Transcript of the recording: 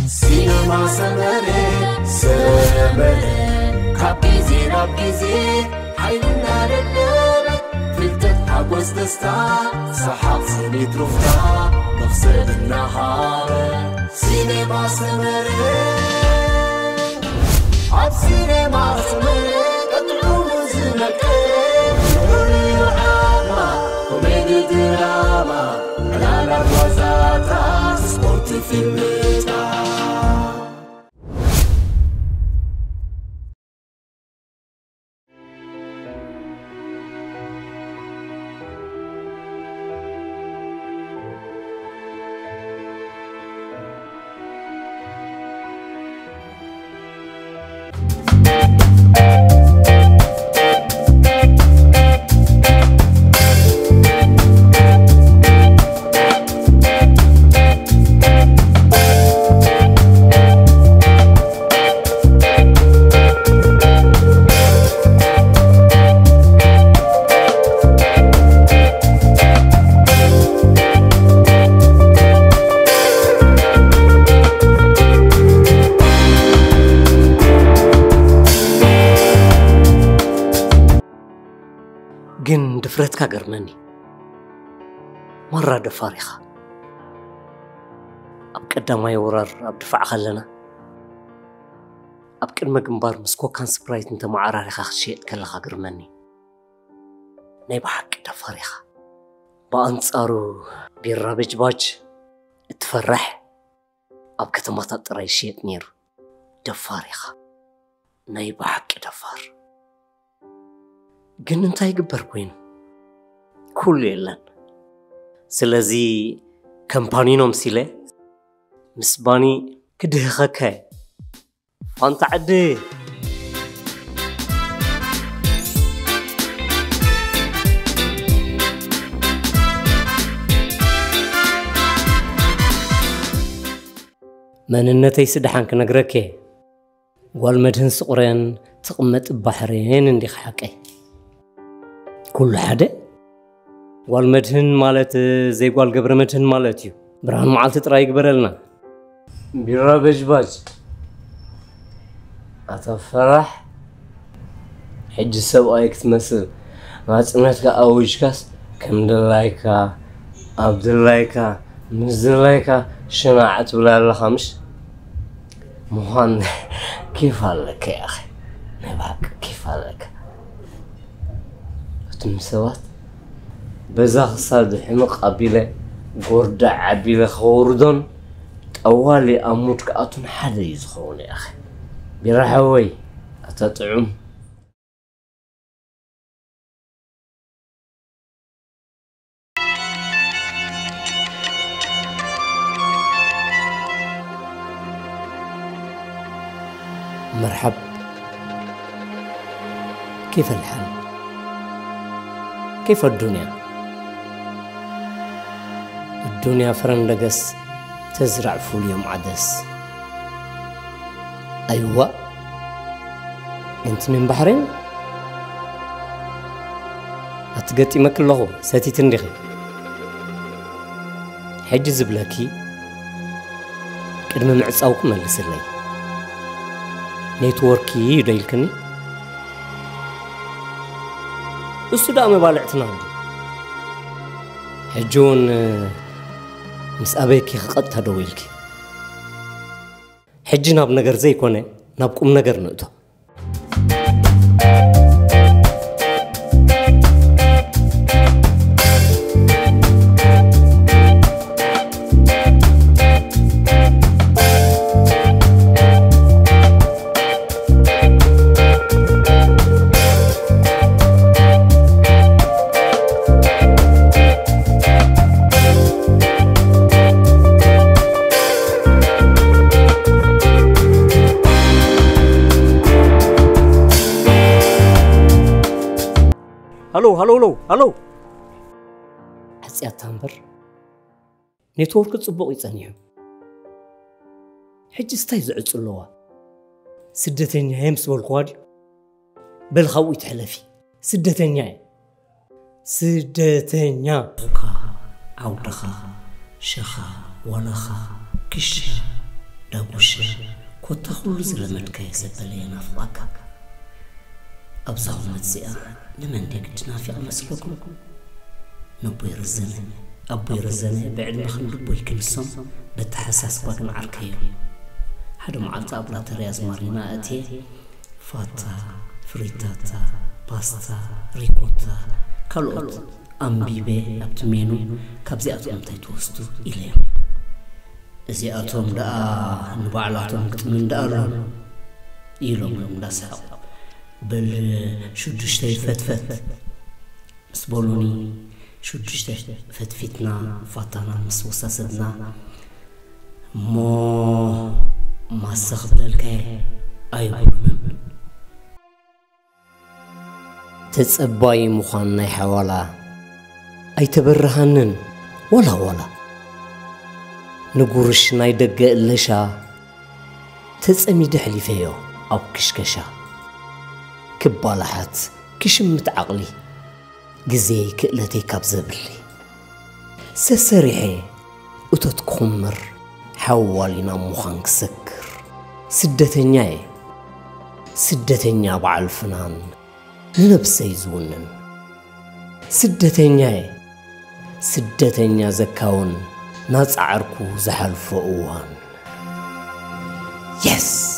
سينما سمري سمري كابيزي رابيزي حيلنا للنبت فلتت حقوز دستا سحاب سنيت رفتا نفسد النهار سينما سمري عب سينما سمري قطعو مزنكي كوميدي دراما لا وزاتا سبورت فيلمتا جن دفرتك قرمني مرة دفارخة أبقى ما يورر أبدفع خلنا أبقى المجنبار مسكو كان سبرايت أنت معراري خشيت كلها قرمني نيبا حق دفارخة بأنصارو بيرابج باج اتفرح أبقى تمطط ريشيت نيرو دفارخة نيبا حق دفار ግን እንታይ ይግበር ኮይኑ ኩሉ የለን ስለዚ ካምፓኒ ነው ምሲለ ምስባኒ ክድህኸከ ፋንታ ዓዲ መንነተይ ስድሓን ክነግረከ ጓል መድህን ስቁረን ትቕመጥ ባሕሬን እንዲኽ ሓቀይ كل حدا والمدهن مالت زي قال قبر مدهن مالتيو برهان معالت تراي قبرلنا بيرا بجباج أتفرح حج سوايك تمثل ما تسمعتك أوجكاس كم دلايكا عبد اللايكا مزلايكا شناعت ولا الخمش مهان كيف هلك يا أخي نباك كيف هلك تمسوات بزاخ صاد حمق قبيله قردع عبيله خوردون أولي أموت كأتون حدا يزخون يا أخي برحوي أتطعم مرحب كيف الحال؟ كيف الدنيا؟ الدنيا فرندقس تزرع فول يوم عدس أيوة أنت من بحرين؟ أتقطي مكلغو ساتي تندخي حجز بلاكي قدم معصاوكم ملسلي نيتوركي يديلكني السوداء مبالعتنا حجون مس أبيكي خقدت هدويلكي حجنا بنجر زي كونه نبقوم نجر نقطة هلو حسيات تنبر نيتورك تصبق يصنيو حج ستاي زعصلوا سدتنيا همس والقواد بالخوي تحلفي سدتنيا عودخا شخا ولخا كشا دابوش كنت أخلو زلمت كيسة بلينا فضاك أبزاو متزئة لمن ديك تنافع مسلوكم نبوي رزنة أبوي رزنة بعد ما خلو بوي كنسم بتحساس باقن عركيو هذا معلت أبلا ترياز مارينا أتي فاتا فريتاتا باستا ريكوتا كالوت أمبيبي أبتمينو كابزياتهم تيتوستو إليهم زياتهم دا نبعلاتهم كتمن دارو يلوم دا سحو بل شدشتي فتفت مسبولوني شدشتي فتفتنا فاتنا مسوسا سدنا ما سخبل الكي أيبولنا تتصباي مخاني حوالا أي تبرهنن ولا نقرش نايدق اللشا تتصمي دحلي فيو أو كشكشا كبالحات كشمت عقلي قزي كقلتي كابزبلي سسريحي وتتكمر حوالينا مخانك سكر سدتنيا بعالفنان لنبسي زونن سدتنيا زكاون ناس عركو زحلفو اوان يس